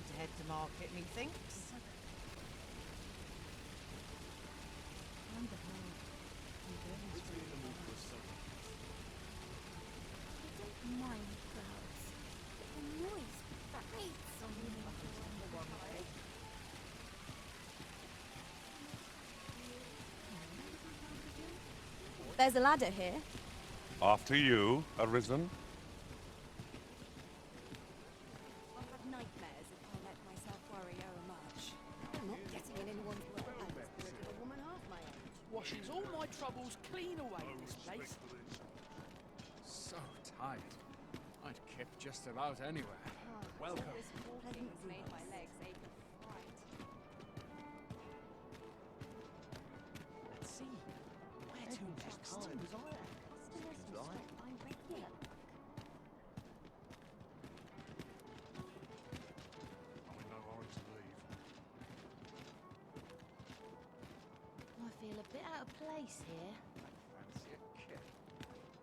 time to head to market, methinks. Mind crowds. The noise grates on me. There's a ladder here. After you, Arisen. I'll have nightmares if I let myself worry much. I'm not getting in anyone's way. I was good at a woman half my age. Washes all my troubles clean away, this place. So tired. I'd kip just about anywhere. Welcome. This walking has made my legs ache of fright. Let's see. Where to next? Customers will stop by regular. I'm in no hurry to leave. I feel a bit out of place here. Fancy a kip.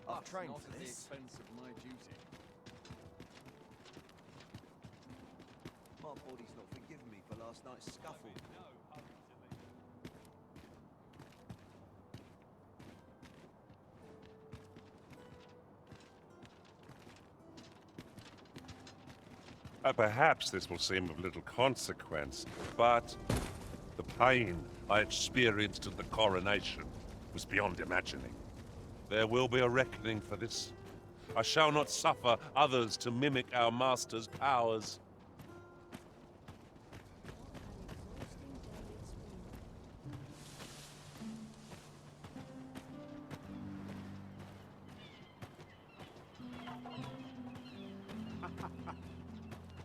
I've trained Not for at the this. expense of my duty. My body's not forgiven me for last night's scuffle. Perhaps this will seem of little consequence, but the pain I experienced at the coronation was beyond imagining. There will be a reckoning for this. I shall not suffer others to mimic our master's powers.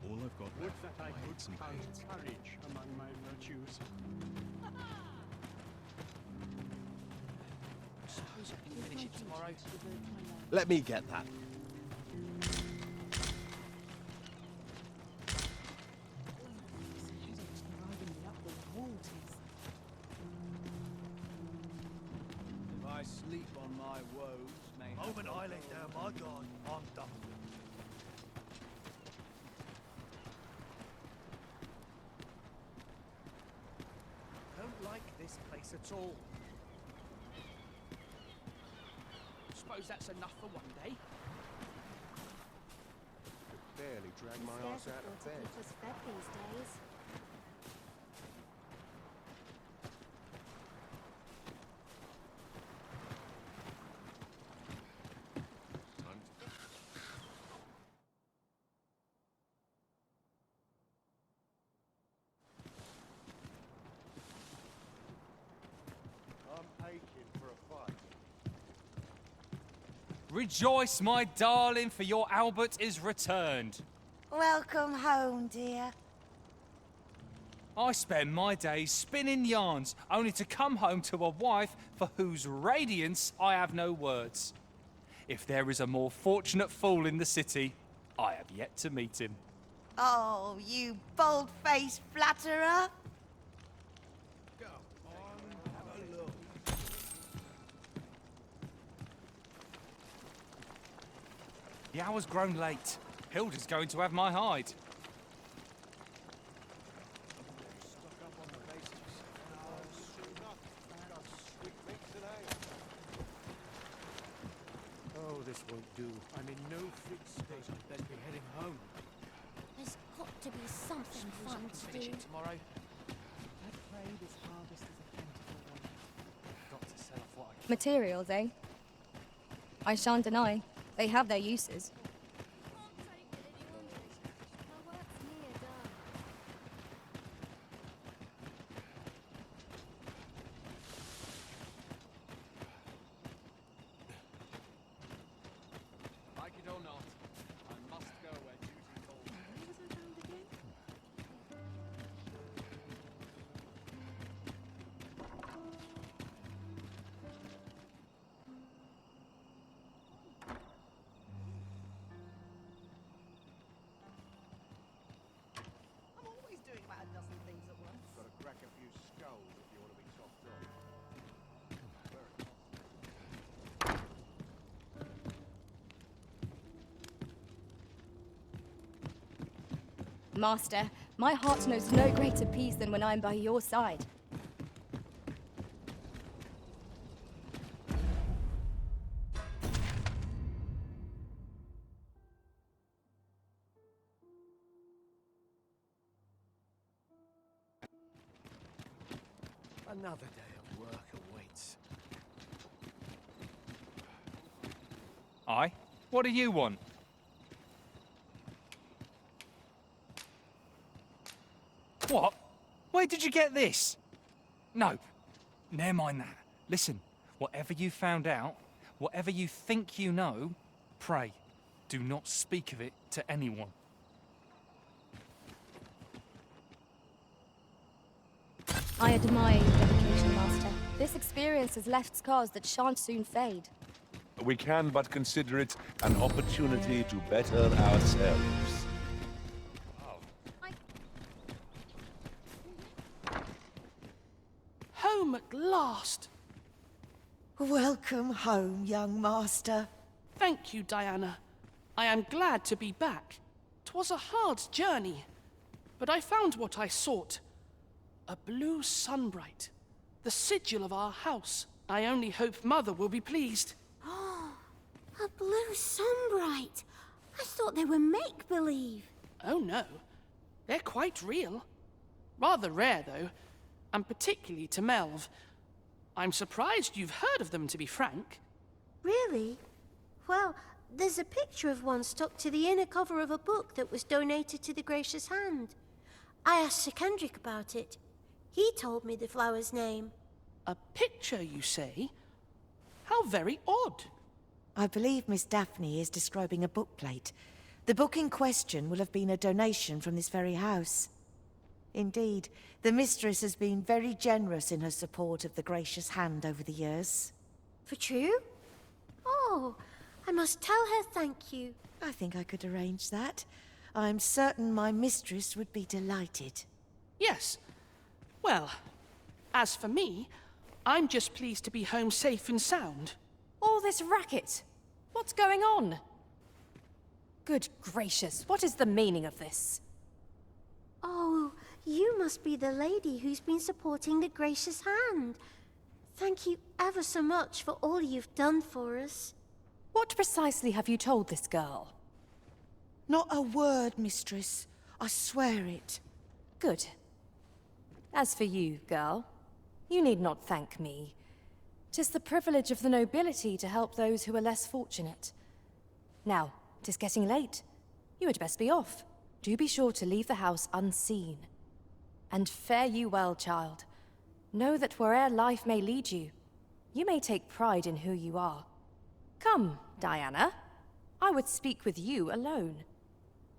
All I've got Would left that I are could aches and count pains. courage among my virtues. Suppose I can finish it tomorrow. Let me get that. If I sleep on my woes, may The moment I lay down my guard, I'm done. I don't like this place at all. Suppose that's enough for one day. Could barely drag my ass out of bed. Keep us fed these days. I'm aching for a fight. Rejoice, my darling, for your Albert is returned. Welcome home, dear. I spend my days spinning yarns, only to come home to a wife for whose radiance I have no words. If there is a more fortunate fool in the city, I have yet to meet him. Oh, you bold-faced flatterer. go on, have a look. The hour's grown late. Hilda's going to have my hide. Stock up on the basics. Oh, this won't do. I'm in no fit state. I'd better be heading home. There's got to be something Suppose I fun can to finish do. it tomorrow. I pray this harvest is a plentiful one. Got to sell off what I Materials, eh? I shan't deny. They have their uses. My work's near done. Like it or not, I must go where duty calls. Where was I found again? I'm always doing about a dozen things at once. Got to crack a few skulls if you want to be topped off. Master, my heart knows no greater peace than when I'm by your side. Another day of work awaits. Aye? What do you want? What? Where did you get this? No, never mind that. Listen, whatever you found out, whatever you think you know, pray, do not speak of it to anyone. I admire your dedication, Master. This experience has left scars that shan't soon fade. We can but consider it an opportunity to better ourselves. Home at last. Welcome home, young master. Thank you, Diana. I am glad to be back. 'Twas a hard journey, but I found what I sought. A blue sunbright, the sigil of our house. I only hope Mother will be pleased. A blue sunbright. I thought they were make-believe. Oh no, they're quite real. Rather rare, though, and particularly to Melv. I'm surprised you've heard of them, to be frank. Really? Well, there's a picture of one stuck to the inner cover of a book that was donated to the Gracious Hand. I asked Sir Kendrick about it. He told me the flower's name. A picture, you say? How very odd. I believe Miss Daphne is describing a bookplate. The book in question will have been a donation from this very house. Indeed, the mistress has been very generous in her support of the Gracious Hand over the years. For true? Oh, I must tell her thank you. I think I could arrange that. I'm certain my mistress would be delighted. Yes. Well, as for me, I'm just pleased to be home safe and sound. All this racket. What's going on? Good gracious, what is the meaning of this? Oh, you must be the lady who's been supporting the Gracious Hand. Thank you ever so much for all you've done for us. What precisely have you told this girl? Not a word, mistress. I swear it. Good. As for you, girl, you need not thank me. 'Tis the privilege of the nobility to help those who are less fortunate. Now, 'tis getting late. You had best be off. Do be sure to leave the house unseen. And fare you well, child. Know that where'er life may lead you, you may take pride in who you are. Come, Diana. I would speak with you alone.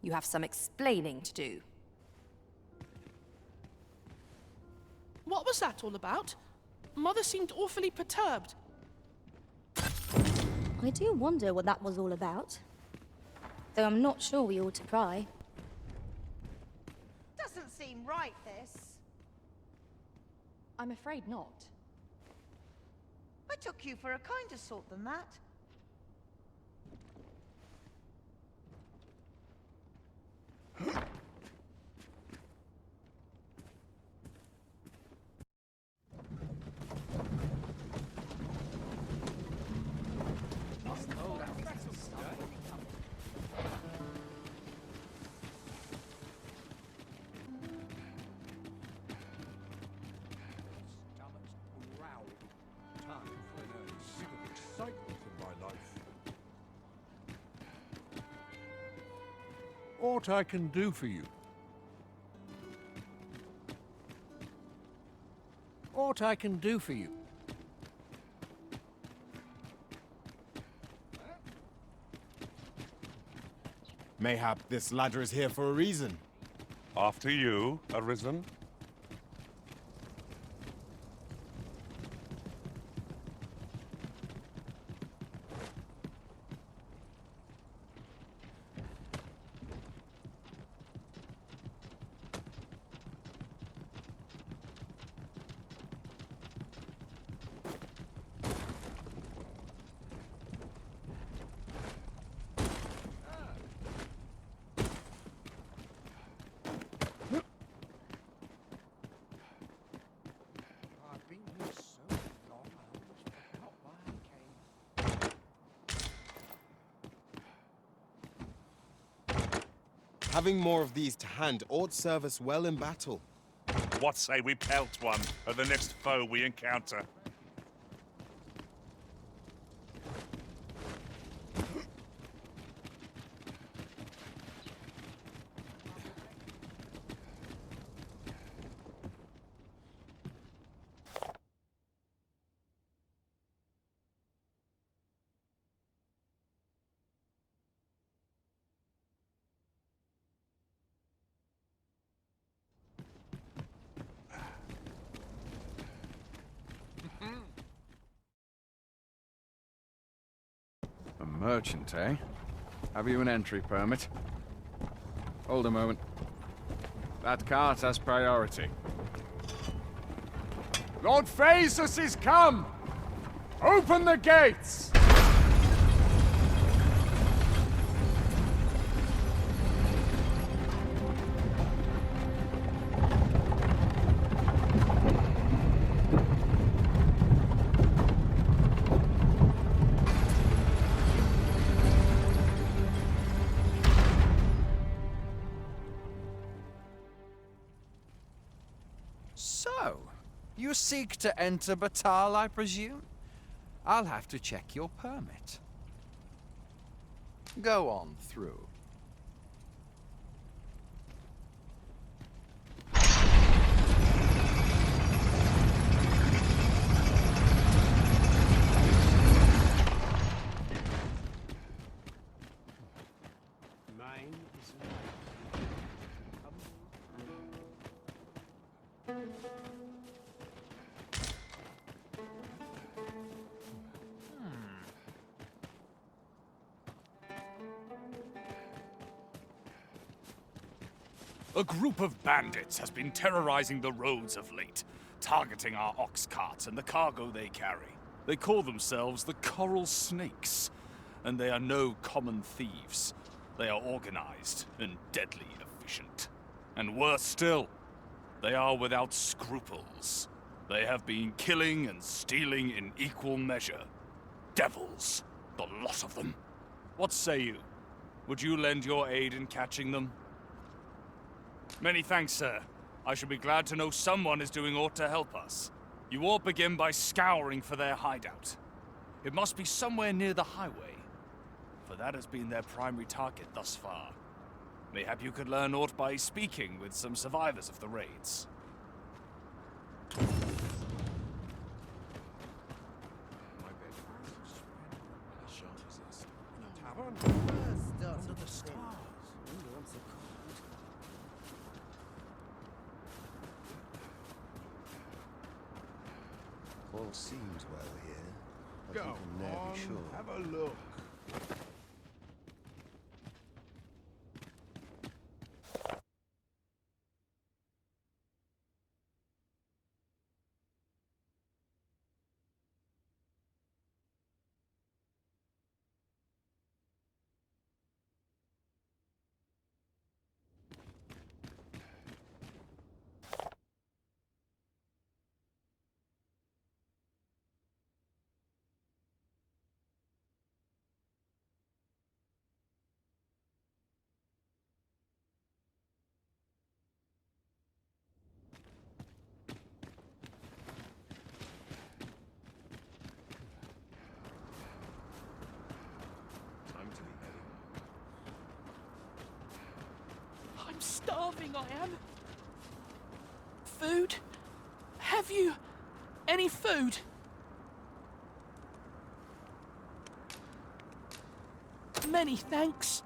You have some explaining to do. What was that all about? Mother seemed awfully perturbed. I do wonder what that was all about. Though I'm not sure we ought to pry. Doesn't seem right, this. I'm afraid not. I took you for a kinder sort than that. What I can do for you? What I can do for you? Mayhap this ladder is here for a reason. After you, Arisen. Having more of these to hand ought serve us well in battle. What say we pelt one of the next foe we encounter? A merchant, eh? Have you an entry permit? Hold a moment. That cart has priority. Lord Phaesus is come! Open the gates! So, you seek to enter Batal, I presume? I'll have to check your permit. Go on through. Mine is A group of bandits has been terrorizing the roads of late, targeting our ox carts and the cargo they carry. They call themselves the Coral Snakes, and they are no common thieves. They are organized and deadly efficient. And worse still, they are without scruples. They have been killing and stealing in equal measure. Devils, the lot of them. What say you? Would you lend your aid in catching them? Many thanks, sir. I shall be glad to know someone is doing aught to help us. You ought begin by scouring for their hideout. It must be somewhere near the highway, for that has been their primary target thus far. Mayhap you could learn aught by speaking with some survivors of the raids. Under the stars. All seems well here, but Go you can never on, be sure. have a look. I'm starving, I am. Food? Have you any food? Many thanks.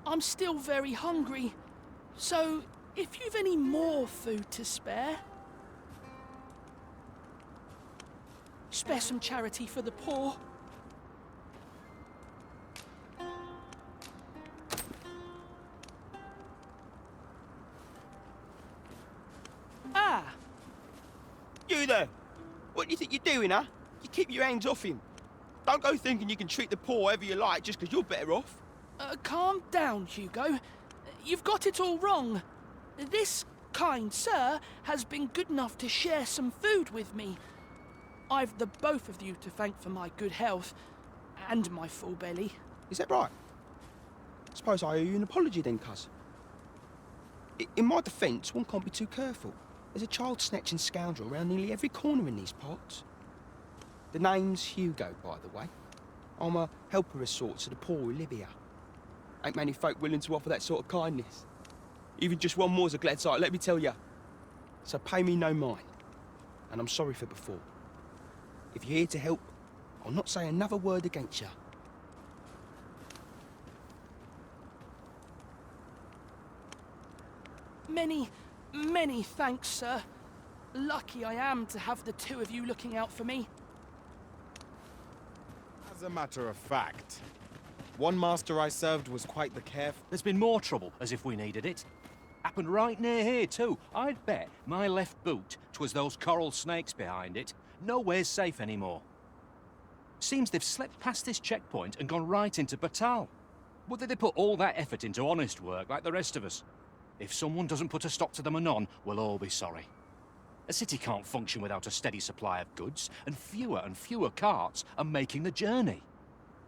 I'm still very hungry. So, if you've any more food to spare, spare some charity for the poor. Ah! You there! What do you think you're doing, huh? You keep your hands off him. Don't go thinking you can treat the poor however you like just because you're better off. Calm down, Hugo. You've got it all wrong. This kind sir has been good enough to share some food with me. I've the both of you to thank for my good health and my full belly. Is that right? Suppose I owe you an apology then, cuz. In my defence, one can't be too careful. There's a child-snatching scoundrel around nearly every corner in these parts. The name's Hugo, by the way. I'm a helper of sorts to the poor in Libya. Ain't many folk willing to offer that sort of kindness. Even just one more's a glad sight, let me tell ya. So pay me no mind. And I'm sorry for before. If you're here to help, I'll not say another word against ya. Many, many thanks, sir. Lucky I am to have the two of you looking out for me. As a matter of fact, one master I served was quite the careful. There's been more trouble, as if we needed it. Happened right near here, too. I'd bet my left boot 'twas those coral snakes behind it. Nowhere's safe anymore. Seems they've slipped past this checkpoint and gone right into Batal. Whether they put all that effort into honest work like the rest of us. If someone doesn't put a stop to them anon, we'll all be sorry. A city can't function without a steady supply of goods, and fewer carts are making the journey.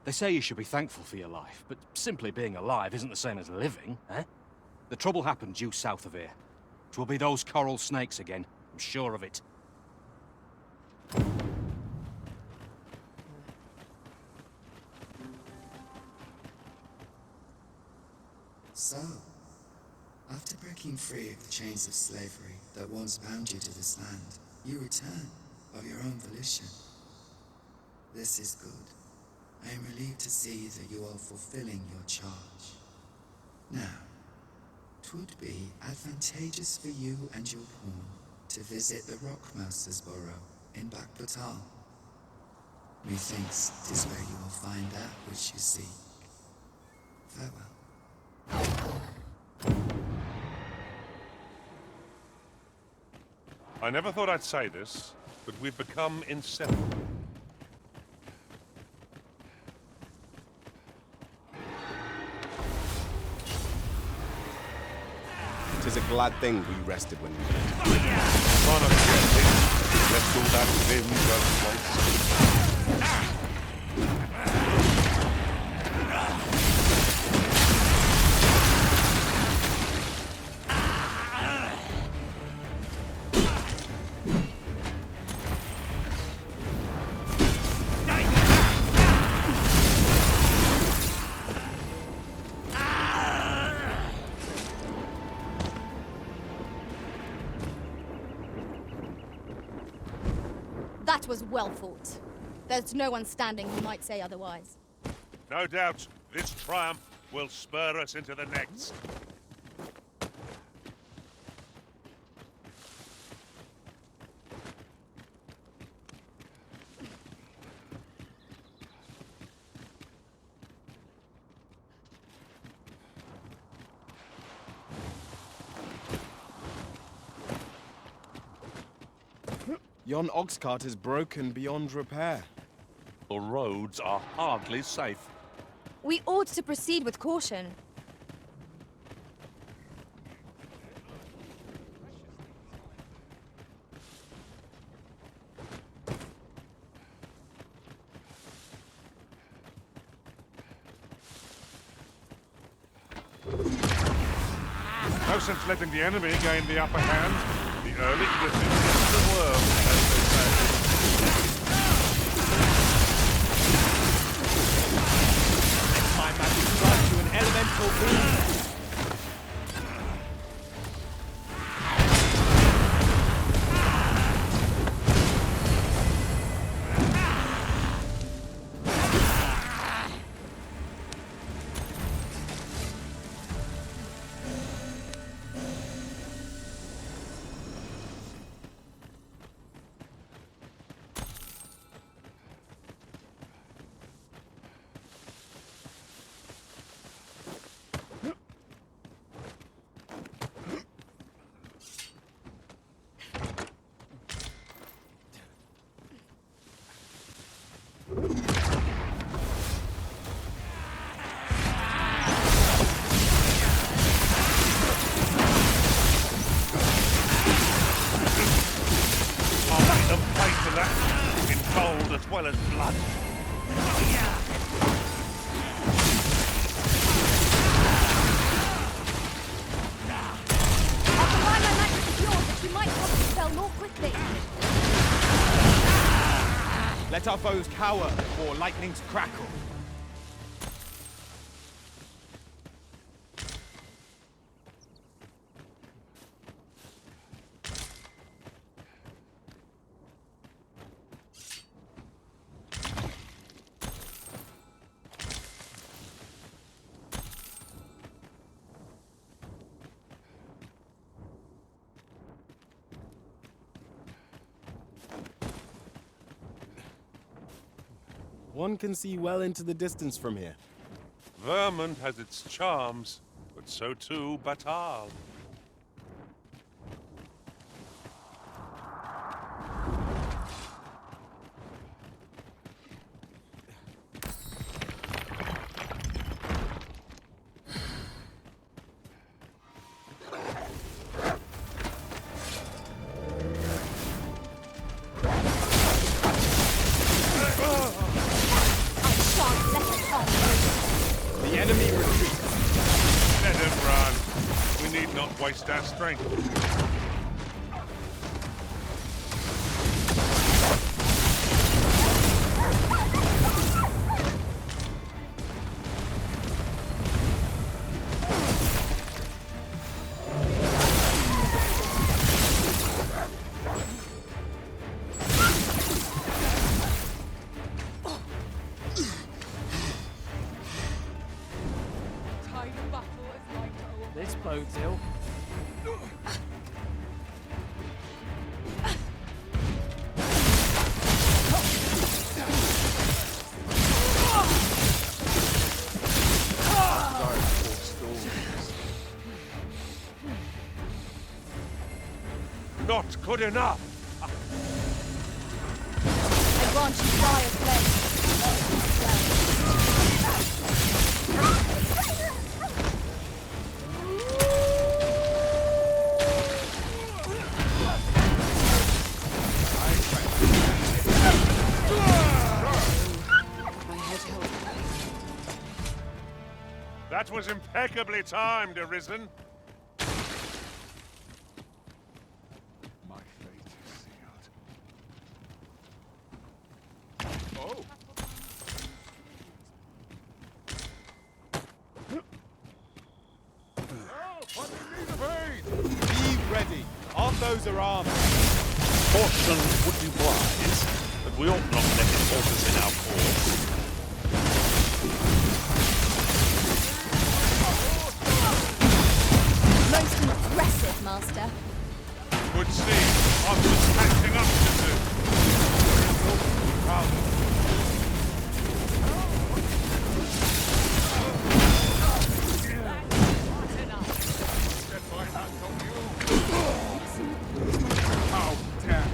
They say you should be thankful for your life, but simply being alive isn't the same as living, eh? The trouble happened due south of here. 'Twill be those coral snakes again, I'm sure of it. So, after breaking free of the chains of slavery that once bound you to this land, you return of your own volition. This is good. I am relieved to see that you are fulfilling your charge. Now, 'twould be advantageous for you and your pawn to visit the Rockmouser's burrow in Backbatal. Methinks 'tis where you will find that which you seek. Farewell. I never thought I'd say this, but we've become inseparable. Tis a glad thing we rested when we did. Try not to get hit. Let's all that vim go to waste. That was well fought. There's no one standing who might say otherwise. No doubt, this triumph will spur us into the next. Yon ox cart is broken beyond repair. The roads are hardly safe. We ought to proceed with caution. No sense letting the enemy gain the upper hand. The early griffins into the world, as they say. My magic strike to an elemental being. As well as blood. Let our foes cower before lightning's crackle. One can see well into the distance from here. Vermont has its charms, but so too Batal. The enemy retreats. Let him run. We need not waste our strength. This bodes ill. Not good enough. I grant you fire's blade. That was impeccably timed, Arisen. My fate is sealed. Oh. Be ready. Our foes are armed. Caution would be wise, but we ought not let it halt us in our course. Most impressive, Master. Would seem I've just catching up to do. Proud. How dare!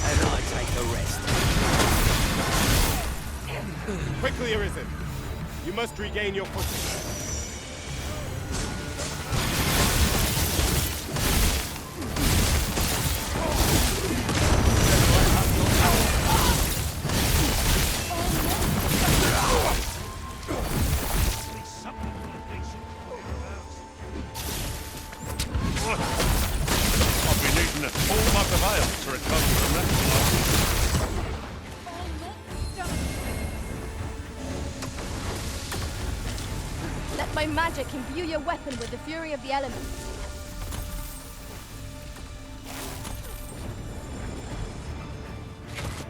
And I take the rest. Quickly, Arisen. You must regain your footing. I've been eating a full mug of ale to recover from that. Let my magic imbue your weapon with the fury of the elements.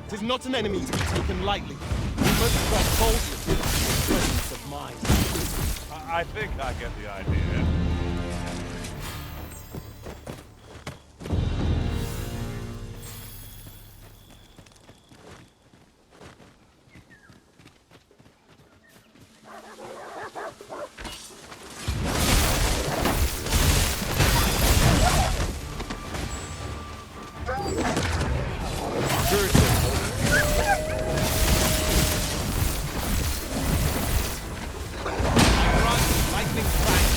Tis not an enemy to be taken lightly. We must not falter with presence of mind. I think I get the idea. Lightning strike.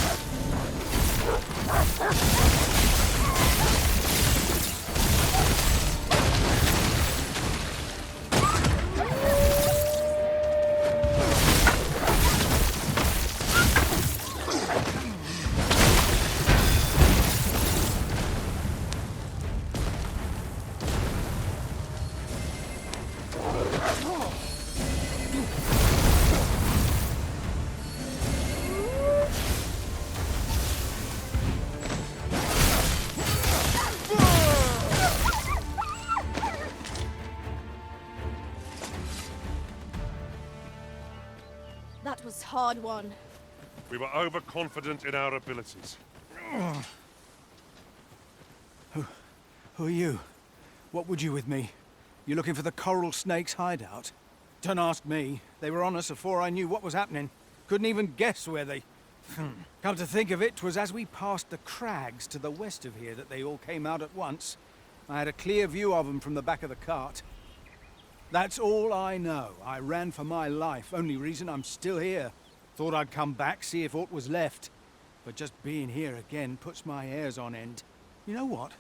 was hard won. We were overconfident in our abilities. Who are you? What would you with me? You looking for the coral snake's hideout? Don't ask me. They were on us before I knew what was happening. Couldn't even guess where they... Come to think of it, 'twas as we passed the crags to the west of here that they all came out at once. I had a clear view of them from the back of the cart. That's all I know. I ran for my life. Only reason I'm still here. Thought I'd come back, see if aught was left. But just being here again puts my hairs on end. You know what?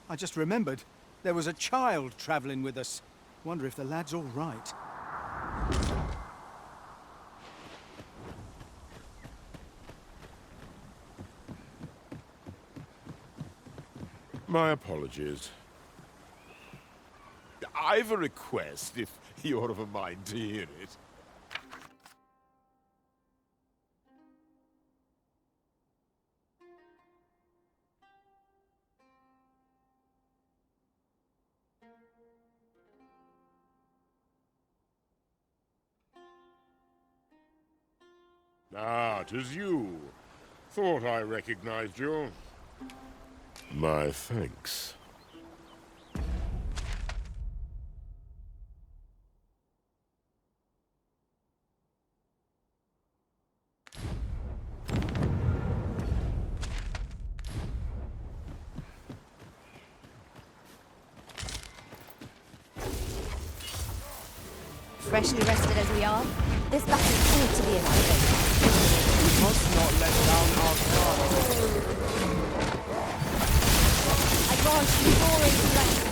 I just remembered. There was a child traveling with us. Wonder if the lad's all right. My apologies. I've a request, if you're of a mind to hear it. Ah, 'tis you. Thought I recognized you. My thanks. Freshly rested as we are, this battle proved to be a failure. We must not let down our guard. I grant you glory and strength.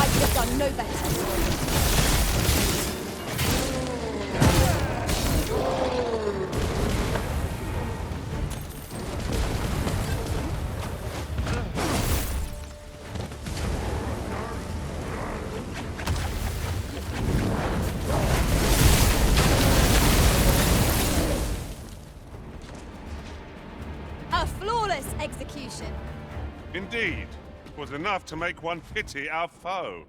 I could have done no better. A flawless execution. Indeed, was enough to make one pity our foe.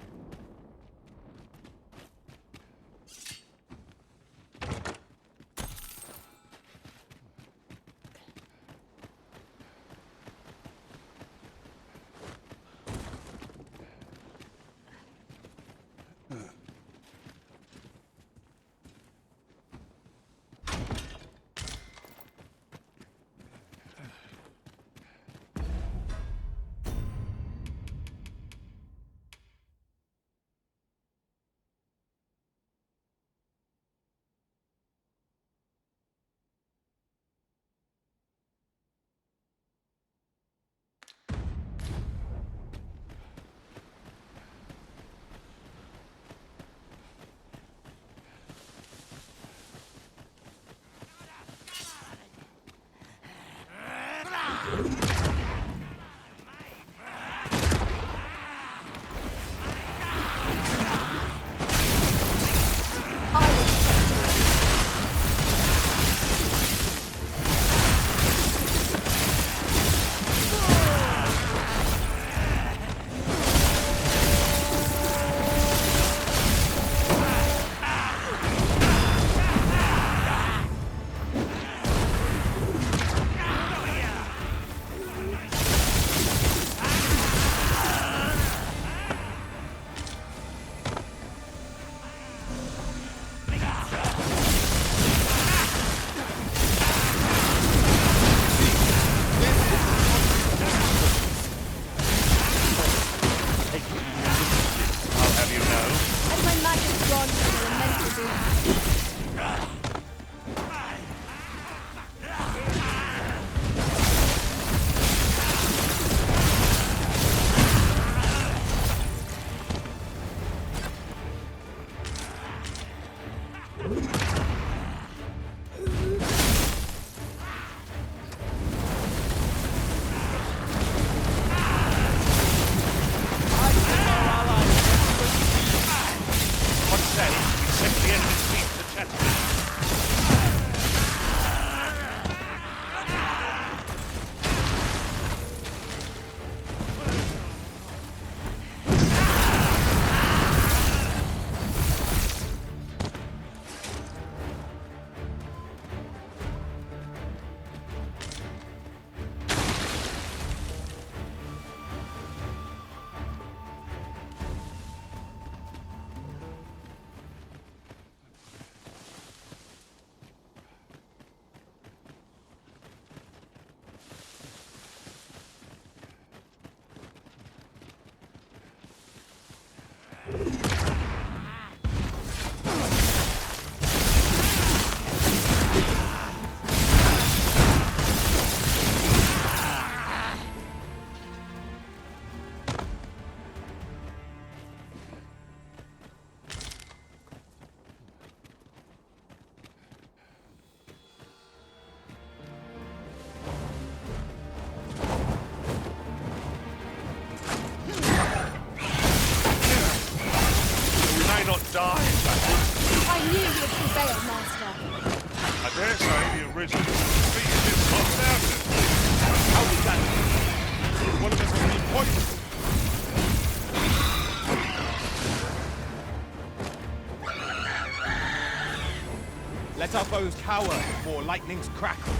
foes cower before lightning's crackle.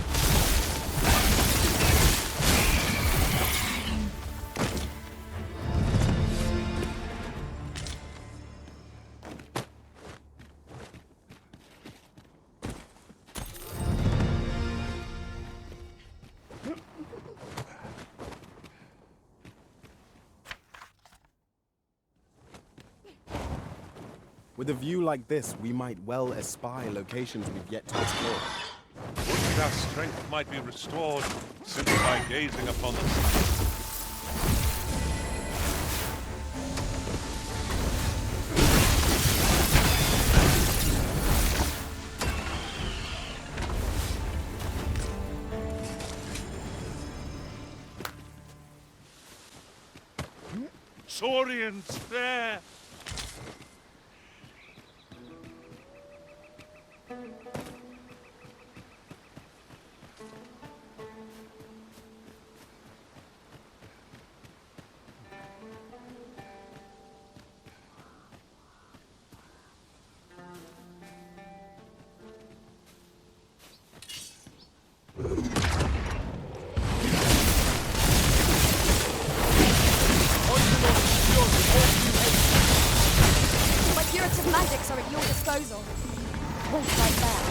With a view like this, we might well espy locations we've yet to explore. Would our strength might be restored simply by gazing upon the sight. Saurians there! My curative magics are at your disposal. Won't fight back.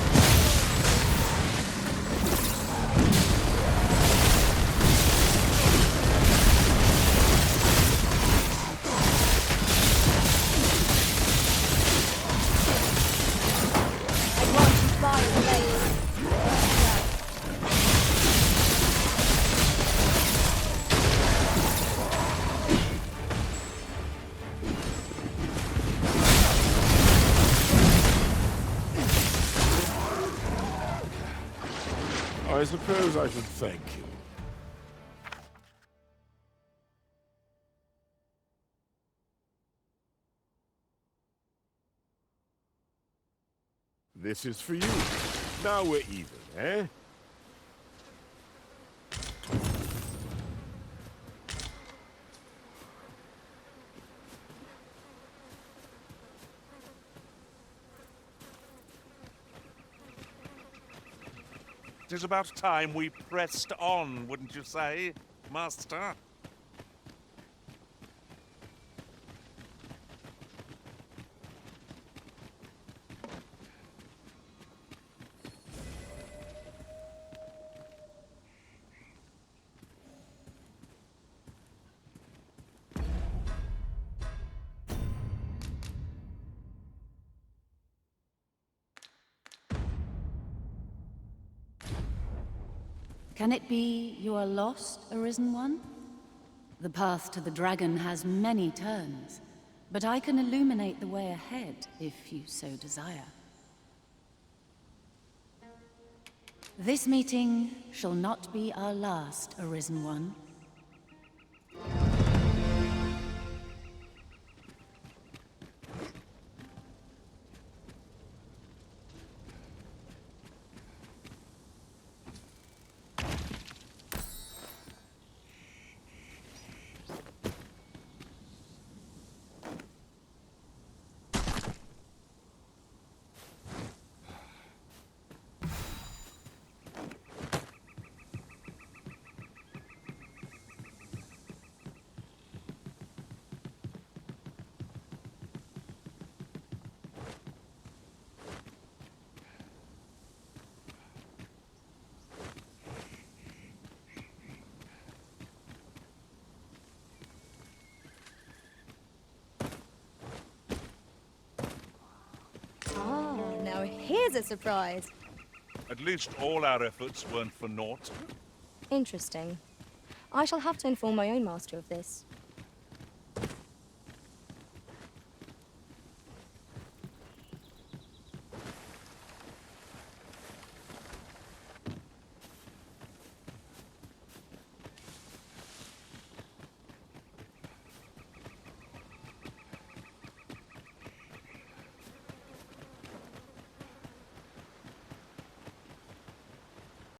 I suppose I should thank you. This is for you. Now we're even, eh? It is about time we pressed on, wouldn't you say, Master? Can it be you are lost, Arisen One? The path to the dragon has many turns, but I can illuminate the way ahead if you so desire. This meeting shall not be our last, Arisen One. Now here's a surprise. At least all our efforts weren't for naught. Interesting. I shall have to inform my own master of this.